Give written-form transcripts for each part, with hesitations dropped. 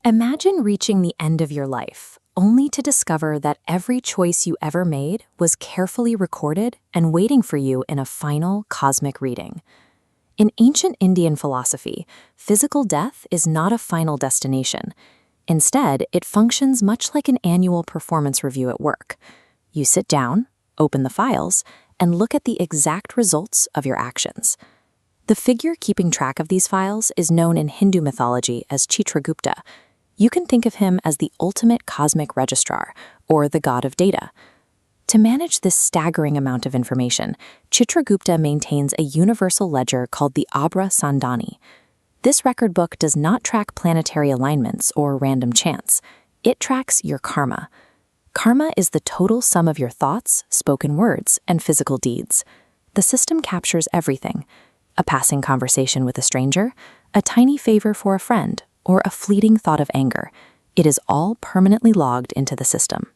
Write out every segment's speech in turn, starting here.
Imagine reaching the end of your life, only to discover that every choice you ever made was carefully recorded and waiting for you in a final cosmic reading. In ancient Indian philosophy, physical death is not a final destination. Instead, it functions much like an annual performance review at work. You sit down, open the files, and look at the exact results of your actions. The figure keeping track of these files is known in Hindu mythology as Chitragupta. You can think of him as the ultimate cosmic registrar, or the god of data. To manage this staggering amount of information, Chitragupta maintains a universal ledger called the Abra Sandhani. This record book does not track planetary alignments or random chance. It tracks your karma. Karma is the total sum of your thoughts, spoken words, and physical deeds. The system captures everything: a passing conversation with a stranger, a tiny favor for a friend, or a fleeting thought of anger. It is all permanently logged into the system.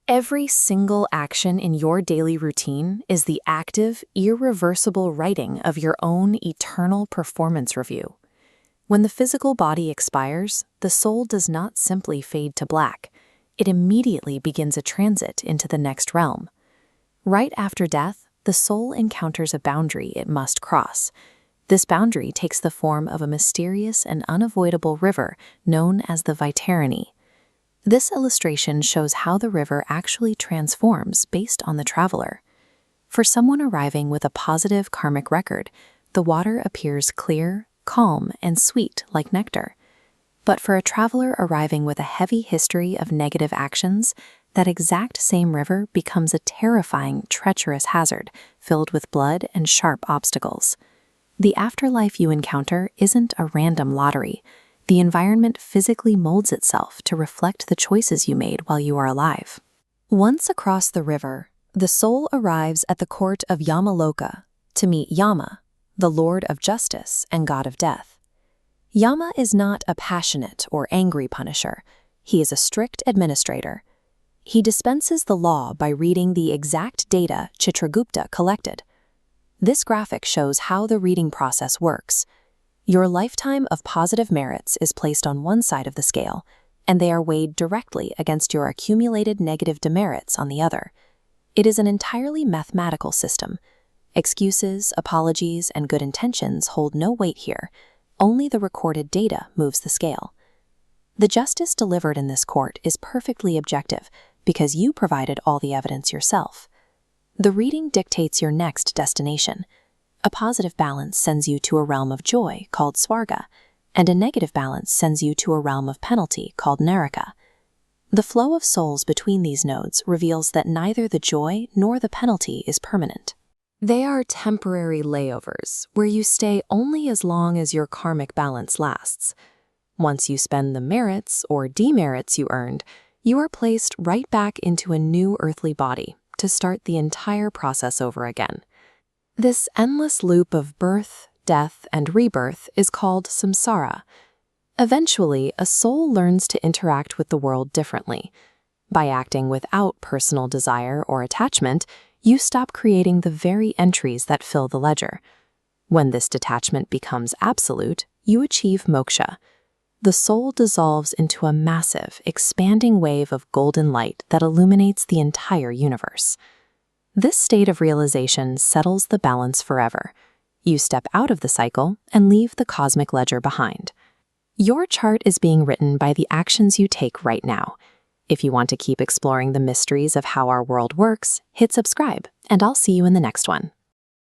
Every single action in your daily routine is the active, irreversible writing of your own eternal performance review. When the physical body expires, the soul does not simply fade to black. It immediately begins a transit into the next realm. Right after death, the soul encounters a boundary it must cross. This boundary takes the form of a mysterious and unavoidable river known as the Vaiterani. This illustration shows how the river actually transforms based on the traveler. For someone arriving with a positive karmic record, the water appears clear, calm, and sweet like nectar. But for a traveler arriving with a heavy history of negative actions, that exact same river becomes a terrifying, treacherous hazard filled with blood and sharp obstacles. The afterlife you encounter isn't a random lottery. The environment physically molds itself to reflect the choices you made while you are alive. Once across the river, the soul arrives at the court of Yamaloka to meet Yama, the Lord of Justice and God of Death. Yama is not a passionate or angry punisher. He is a strict administrator. He dispenses the law by reading the exact data Chitragupta collected. This graphic shows how the reading process works. Your lifetime of positive merits is placed on one side of the scale, and they are weighed directly against your accumulated negative demerits on the other. It is an entirely mathematical system. Excuses, apologies, and good intentions hold no weight here. Only the recorded data moves the scale. The justice delivered in this court is perfectly objective because you provided all the evidence yourself. The reading dictates your next destination. A positive balance sends you to a realm of joy called Swarga, and a negative balance sends you to a realm of penalty called Naraka. The flow of souls between these nodes reveals that neither the joy nor the penalty is permanent. They are temporary layovers, where you stay only as long as your karmic balance lasts. Once you spend the merits or demerits you earned, you are placed right back into a new earthly body to start the entire process over again. This endless loop of birth, death, and rebirth is called samsara. Eventually, a soul learns to interact with the world differently. By acting without personal desire or attachment, you stop creating the very entries that fill the ledger. When this detachment becomes absolute, you achieve moksha. The soul dissolves into a massive, expanding wave of golden light that illuminates the entire universe. This state of realization settles the balance forever. You step out of the cycle and leave the cosmic ledger behind. Your chart is being written by the actions you take right now. If you want to keep exploring the mysteries of how our world works, hit subscribe, and I'll see you in the next one.